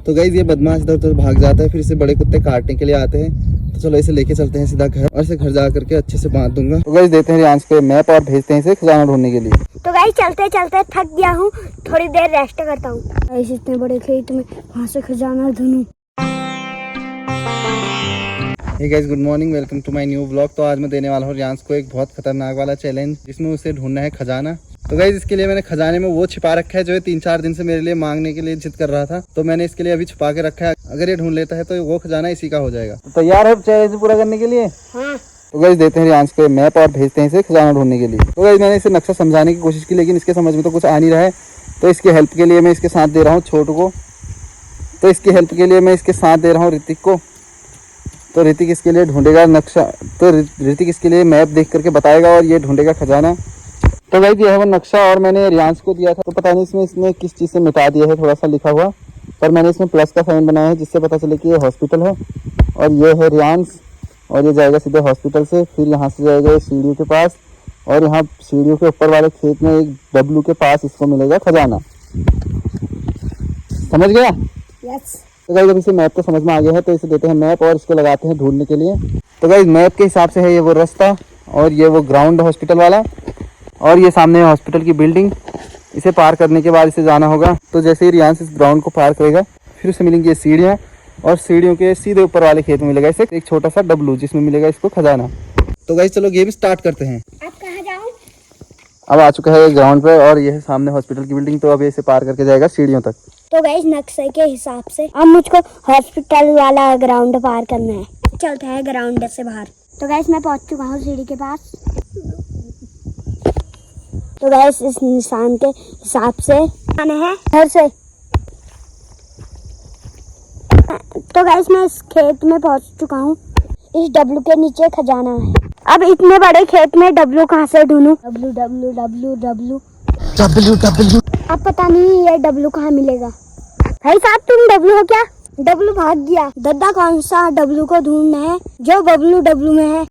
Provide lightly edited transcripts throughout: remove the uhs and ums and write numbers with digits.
तो गाइस ये बदमाश इधर उधर भाग जाता है, फिर इसे बड़े कुत्ते काटने के लिए आते हैं। तो चलो इसे लेके चलते हैं सीधा घर, और इसे घर जा करके अच्छे से बांध दूंगा। तो गाइस देते हैं रियांश को मैप और भेजते हैं इसे खजाना ढूंढने के लिए। तो गाइस चलते चलते थक गया हूँ, थोड़ी देर रेस्ट करता हूँ। गाइस इतने बड़े खेत में वहाँ से खजाना ढूंढूं। Hey guys good morning, welcome to my new vlog. तो आज मैं देने वाला हूँ रियांश को एक बहुत खतरनाक वाला चैलेंज, जिसमें उसे ढूंढना है खजाना। तो गाइस इसके लिए मैंने खजाने में वो छिपा रखा है जो 3-4 दिन से मेरे लिए मांगने के लिए जिद कर रहा था। तो मैंने इसके लिए अभी छुपा के रखा है, अगर ये ढूंढ लेता है तो वो खजाना इसी का हो जाएगा। तो तैयार है चैलेंज पूरा करने के लिए? हाँ। तो गाइस देते हैं रियांश को मैप और भेजते हैं इसे खजाना ढूंढने के लिए। तो गाइस मैंने इसे नक्शा समझाने की कोशिश की, लेकिन इसके समझ में तो कुछ आ नहीं रहा है। तो इसकी हेल्प के लिए मैं इसके साथ दे रहा हूँ छोटू को। तो इसकी हेल्प के लिए मैं इसके साथ दे रहा हूँ ऋतिक को। तो ऋतिक इसके लिए ढूंढेगा नक्शा, तो ऋतिक इसके लिए मैप देख करके बताएगा और ये ढूंढेगा खजाना। तो गाइस ये है वो नक्शा, और मैंने रियांश को दिया था। तो पता नहीं इसमें किस चीज़ से मिटा दिया है, थोड़ा सा लिखा हुआ, पर मैंने इसमें प्लस का साइन बनाया है, जिससे पता चले कि ये हॉस्पिटल है। और ये है रियांश, और ये जाएगा सीधे हॉस्पिटल से, फिर यहाँ से जाएगा सीढ़ियों के पास, और यहाँ सीढ़ियों के ऊपर वाले खेत में एक डब्लू के पास इसको मिलेगा खजाना। समझ गया? यस। तो गाइस अब इसे मैप तो समझ में आ गया है, तो इसे देते हैं मैप और इसको लगाते हैं ढूंढने के लिए। तो गाइस मैप के हिसाब से है ये वो रास्ता, और ये वो ग्राउंड हॉस्पिटल वाला, और ये सामने हॉस्पिटल की बिल्डिंग। इसे पार करने के बाद इसे जाना होगा। तो जैसे ही रियांश इस ग्राउंड को पार करेगा, फिर उसे मिलेंगी ये सीढ़ियाँ, और सीढ़ियों के सीधे ऊपर वाले खेत में मिलेगा इसे एक छोटा सा डब्लू, जिसमें मिलेगा इसको खजाना। तो गाइस चलो गेम स्टार्ट करते हैं। आप कहाँ जाऊँ? अब आ चुका है ये ग्राउंड पे, और ये है सामने हॉस्पिटल की बिल्डिंग। तो अब इसे पार करके जाएगा सीढ़ियों तक। तो गाइस नक्शे के हिसाब से अब मुझको हॉस्पिटल वाला ग्राउंड पार करना है। चलते हैं ग्राउंड से बाहर। तो गाइस मैं पहुंच चुका हूँ सीढ़ी के पास। तो गाइस इस निशान के हिसाब से आना है घर से। तो गाइस मैं इस खेत में पहुंच चुका हूँ। इस डब्लू के नीचे खजाना है। अब इतने बड़े खेत में डब्लू कहाँ से ढूंढूं? W W W W W W. अब पता नहीं ये डब्लू कहाँ मिलेगा। भाई साहब तुम डब्लू हो क्या? डब्लू भाग गया। दद्दा कौन सा डब्लू को ढूंढना है जो बबलू डब्लू में है।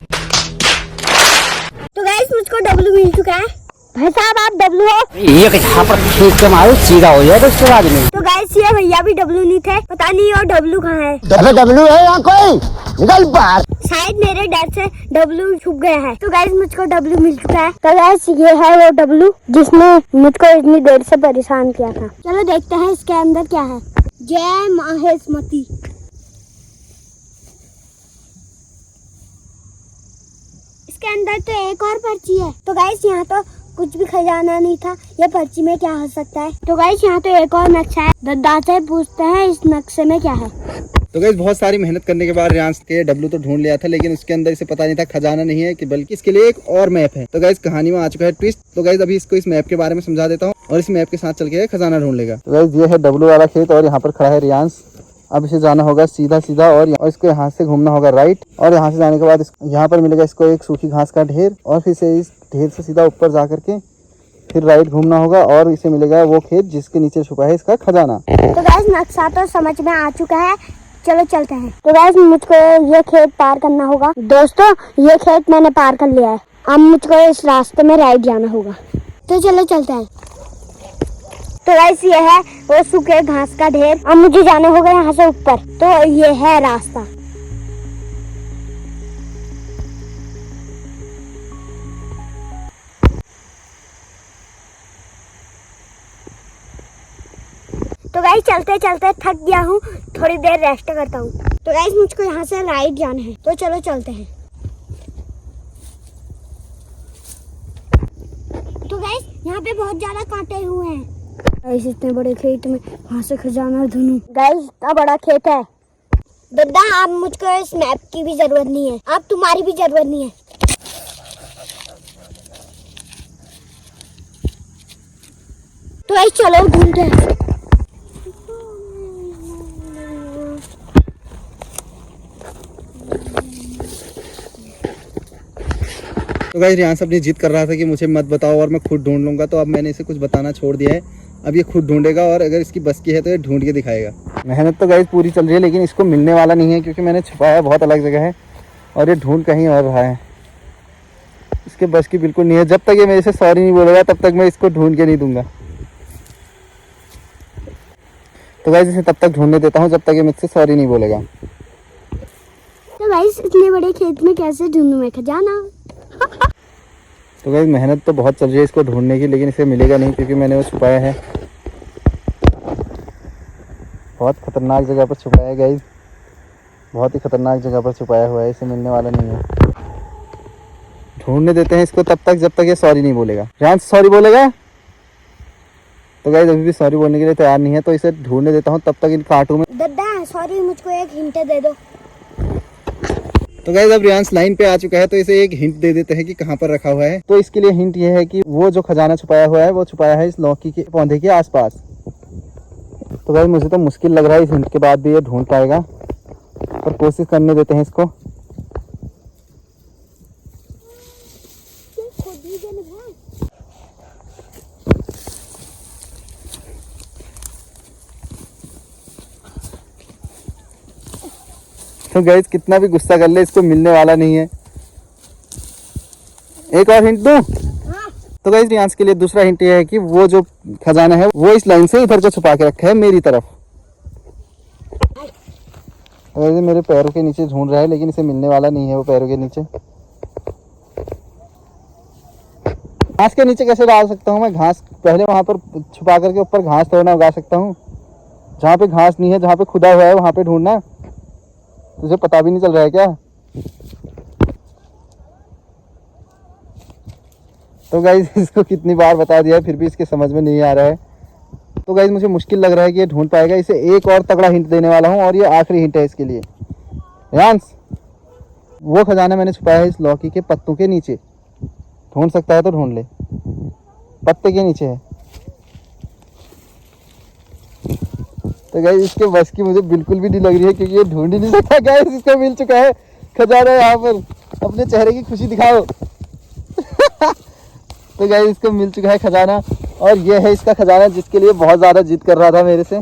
तो गाइस मुझको डब्लू मिल चुका है। भाई साहब आप डब्लू हो? एक झापड़ खींच के मारो सीधा हो जाए उसके बाद में। तो गाइस ये भैया भी डब्लू नहीं थे, पता नहीं और डब्लू कहाँ है। डब्लू है यहाँ कोई? निकल बाहर। शायद मेरे डर से डब्लू छुप गया है। तो गाइस मुझको डब्लू मिल चुका है। तो गाइस ये है वो डब्लू जिसने मुझको इतनी देर से परेशान किया था। चलो देखते हैं इसके अंदर क्या है। जय माहेशमती। इसके अंदर तो एक और पर्ची है। तो गाइस यहाँ तो कुछ भी खजाना नहीं था, ये पर्ची में क्या हो सकता है? तो गाइस यहाँ तो एक और नक्शा है। दद्दा से पूछते हैं इस नक्शे में क्या है। तो गाइस बहुत सारी मेहनत करने के बाद रियांश के डब्लू तो ढूंढ लिया था, लेकिन उसके अंदर इसे पता नहीं था खजाना नहीं है, कि बल्कि इसके लिए एक और मैप है। तो गाइस कहानी में आ चुका है ट्विस्ट। तो गाइस अभी इसको इस मैप के बारे में समझा देता हूँ, और इस मैप के साथ चल के खजाना ढूंढ लेगा। तो गाइस ये है डब्लू वाला खेत, और यहाँ पर खड़ा है रियांश। अब इसे जाना होगा सीधा सीधा, और इसको यहाँ से घूमना होगा राइट, और यहाँ से जाने के बाद यहाँ पर मिलेगा इसको एक सूखी घास का ढेर, और फिर से इस ढेर से सीधा ऊपर जा करके फिर राइट घूमना होगा, और इसे मिलेगा वो खेत जिसके नीचे छुपा है इसका खजाना। तो गाइस नक्शा तो समझ में आ चुका है, चलो चलते हैं। तो गाइस मुझको ये खेत पार करना होगा। दोस्तों ये खेत मैंने पार कर लिया है। अब मुझको इस रास्ते में राइट जाना होगा। तो चलो चलते हैं। तो गाइस ये है वो सूखे घास का ढेर। अब मुझे जाना होगा यहाँ से ऊपर। तो ये है रास्ता। तो गाइस चलते चलते थक गया हूँ, थोड़ी देर रेस्ट करता हूँ। तो गाइस मुझको यहाँ से राइट जाना है, तो चलो चलते हैं। तो गाइस यहाँ पे बहुत ज्यादा कांटे हुए हैं। गाइस इतने बड़े खेत में वहाँ से खजाना ढूंढूं। गाइस इतना बड़ा खेत है। दद्दा आप मुझको इस मैप की भी जरूरत नहीं है, आप तुम्हारी भी जरूरत नहीं है। तो गाइस चलो ढूंढते हैं। तो गाइस रियांश अपनी जिद कर रहा था कि मुझे मत बताओ और मैं खुद ढूंढ लूंगा। तो अब मैंने इसे कुछ बताना छोड़ दिया है। अब ये खुद ढूंढेगा, और अगर इसकी बस की है तो ये ढूंढ के दिखाएगा। मेहनत तो गाइस पूरी चल रही है, लेकिन इसको मिलने वाला नहीं है, क्योंकि मैंने छुपाया बहुत अलग जगह है, और ये ढूंढ कहीं और रहा है। इसके बस की बिल्कुल नहीं है। जब तक ये मेरे से सॉरी नहीं बोलेगा, तब तक मैं इसको ढूंढ के नहीं दूंगा। तो गाइस इसे तब तक ढूंढने देता हूँ जब तक ये मुझसे सॉरी नहीं बोलेगा। तो गाइस इतने बड़े खेत में कैसे ढूंढूं मैं खजाना? तो गाइस मेहनत तो बहुत चल रही है इसको ढूंढने की, लेकिन इसे मिलेगा नहीं क्योंकि मैंने वो छुपाया है। बहुत खतरनाक जगह पर छुपाया है गाइस, बहुत ही खतरनाक जगह पर छुपाया हुआ है, इसे मिलने वाला नहीं है। ढूंढने देते हैं इसको तब तक जब तक ये सॉरी नहीं बोलेगा। रियांश सॉरी बोलेगा? तो गाइस अभी भी सॉरी बोलने के लिए तैयार नहीं है, तो इसे ढूंढने देता हूँ तब तक इन कांटों में। दादा सॉरी, मुझको एक हिंट दे दो। तो गाइस अब रियांश लाइन पे आ चुका है, तो इसे एक हिंट दे देते हैं कि कहाँ पर रखा हुआ है। तो इसके लिए हिंट ये है कि वो जो खजाना छुपाया हुआ है वो छुपाया है इस लौकी के पौधे के आसपास। तो गाइस मुझे तो मुश्किल लग रहा है इस हिंट के बाद भी ये ढूंढ पाएगा, पर कोशिश करने देते हैं इसको। तो गाइस कितना भी गुस्सा कर ले इसको मिलने वाला नहीं है। एक और हिंट दूं? तो गाइस रियांश के लिए दूसरा हिंट ये है कि वो जो खजाना है वो इस लाइन से इधर को छुपा के रखा है मेरी तरफ। तो गाइस मेरे पैरों के नीचे ढूंढ रहा है, लेकिन इसे मिलने वाला नहीं है वो पैरों के नीचे। घास के नीचे कैसे डाल सकता हूँ मैं घास? पहले वहां पर छुपा करके ऊपर घास तोड़ना उगा सकता हूँ। जहाँ पे घास नहीं है, जहाँ पे खुदा हुआ है वहां पे ढूंढना। तुझे पता भी नहीं चल रहा है क्या? तो गाइस इसको कितनी बार बता दिया है फिर भी इसके समझ में नहीं आ रहा है। तो गाइस मुझे मुश्किल लग रहा है कि ये ढूंढ पाएगा। इसे एक और तगड़ा हिंट देने वाला हूँ और ये आखिरी हिंट है इसके लिए। रियांश वो खजाना मैंने छुपाया है इस लौकी के पत्तों के नीचे। ढूंढ सकता है तो ढूंढ ले, पत्ते के नीचे है। तो गाइस इसके बस की मुझे बिल्कुल भी नहीं लग रही है क्योंकि ये ढूंढ ही नहीं सकता। गाइस इसको मिल चुका है खजाना, यहाँ पर अपने चेहरे की खुशी दिखाओ। तो गाइस इसको मिल चुका है खजाना और ये है इसका खजाना जिसके लिए बहुत ज्यादा जिद कर रहा था मेरे से।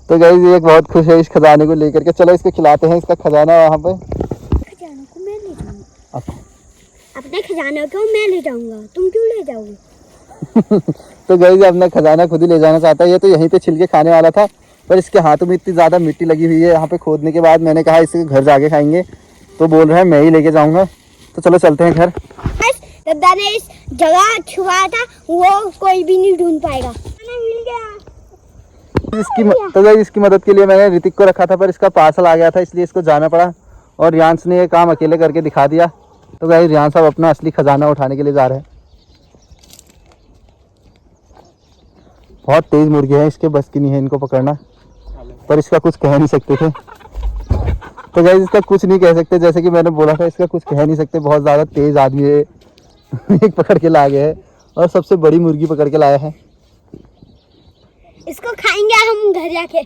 तो गाइस ये बहुत खुश है इस खजाने को लेकर के। चलो इसको खिलाते हैं इसका खजाना वहाँ पे। खजाना को मैं ले जाऊंगा, अपने खजाने को मैं ले जाऊंगा, तुम क्यों ले जाओगे? तो गाइस अपना खजाना खुद ही ले जाना चाहता है। ये तो यहीं पे छिल के खाने वाला था, पर इसके हाथों में इतनी ज्यादा मिट्टी लगी हुई है यहाँ पे खोदने के बाद। मैंने कहा इसे घर जाके खाएंगे, तो बोल रहा है मैं ही लेके जाऊंगा। तो चलो चलते हैं घर। दादा ने इस जगह छुपाया था, वो कोई भी नहीं ढूंढ पाएगा। मिल गया। तो गाइस इसकी मदद के लिए मैंने ऋतिक को रखा था, पर इसका पार्सल आ गया था इसलिए इसको जाना पड़ा और रियांश ने ये काम अकेले करके दिखा दिया। तो गाइस रियांश अब अपना असली खजाना उठाने के लिए जा रहे हैं। बहुत तेज मुर्गे हैं, इसके बस की नहीं है इनको पकड़ना, पर इसका कुछ कह नहीं सकते थे। तो गाइस इसका कुछ नहीं कह सकते, जैसे कि मैंने बोला था इसका कुछ कह नहीं सकते। बहुत ज़्यादा तेज आदमी है। एक पकड़ के ला गया है और सबसे बड़ी मुर्गी पकड़ के लाया है। इसको खाएंगे हम घर जाके।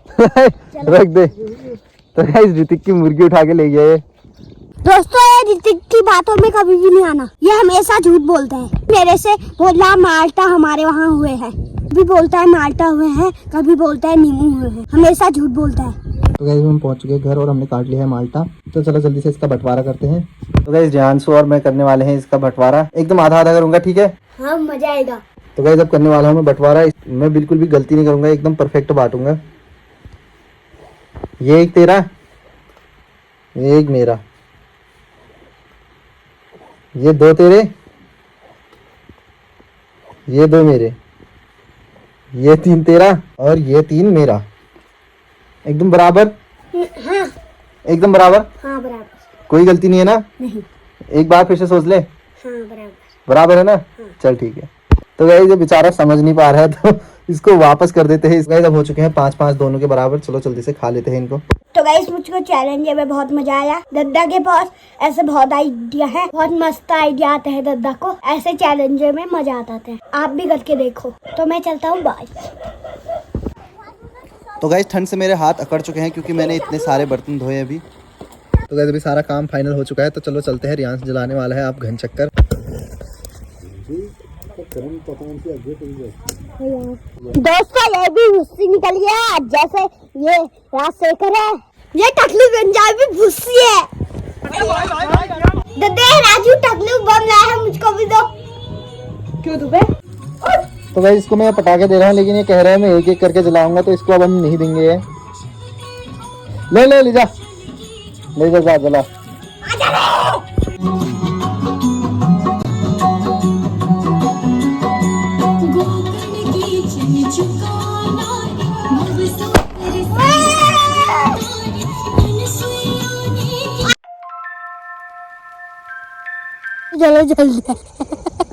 रख दे। तो गाइस ऋतिक की मुर्गी उठा के ले गया है। दोस्तों ये ऋतिक की बातों में कभी भी नहीं आना, ये हमेशा झूठ बोलते हैं। मेरे से बोला माल्टा हमारे वहाँ हुए हैं, कभी बोलता है माल्टा हुए हैं, कभी बोलता है नींबू हुए हैं, हमेशा झूठ बोलता है। तो गाइस हम पहुंच चुके हैं घर और हमने काट लिया है माल्टा। तो चलो जल्दी से इसका बंटवारा करते हैं। तो गाइस रियांशु और मैं करने वाले हैं इसका बंटवारा। एकदम आधा आधा करूंगा, ठीक है? हाँ मजा आएगा। तो गाइस अब करने वाला हूँ मैं बंटवारा। मैं बिल्कुल भी गलती नहीं करूंगा, एकदम परफेक्ट बांटूंगा। ये एक तेरा, ये एक मेरा, ये दो तेरे, ये दो मेरे, ये तीन तेरा और ये तीन मेरा। एकदम बराबर? हाँ एकदम बराबर? हाँ बराबर, कोई गलती नहीं है ना? नहीं। एक बार फिर से सोच ले। हाँ बराबर। बराबर है ना? चल ठीक है। तो गाइस ये बेचारा समझ नहीं पा रहा है, तो इसको वापस कर देते हैं। गाइस अब हो चुके हैं 5-5 दोनों के बराबर। चलो जल्दी से खा लेते हैं इनको। तो गाइस मुझको चैलेंज में बहुत मजा आया। दद्दा के पास ऐसे बहुत आइडिया है, बहुत मस्त आइडिया आते हैं दद्दा को। ऐसे चैलेंज में मजा आता है, आप भी करके देखो। तो मैं चलता हूँ, बाय। तो गाइस ठंड से मेरे हाथ अकड़ चुके हैं क्योंकि मैंने इतने सारे बर्तन धोए अभी। तो गाइस अभी सारा काम फाइनल हो चुका है, तो चलो चलते हैं। रियांश जलाने वाला है आप घन चक्कर। दोस्तों ये भी भुस्सी निकल गया, जैसे ये रात सेकर है। ये टकलू पंजाब भी भुस्सी है। दद्दे राजू टकलू बम लाया है, मुझको भी दो। क्यों दूबे? तो भाई इसको मैं पटाखे दे रहा हूँ, लेकिन ये कह रहा है मैं एक एक करके जलाऊंगा, तो इसको अब हम नहीं देंगे। ले ले ले जा, ले जा, जा जला। चलो जल्दी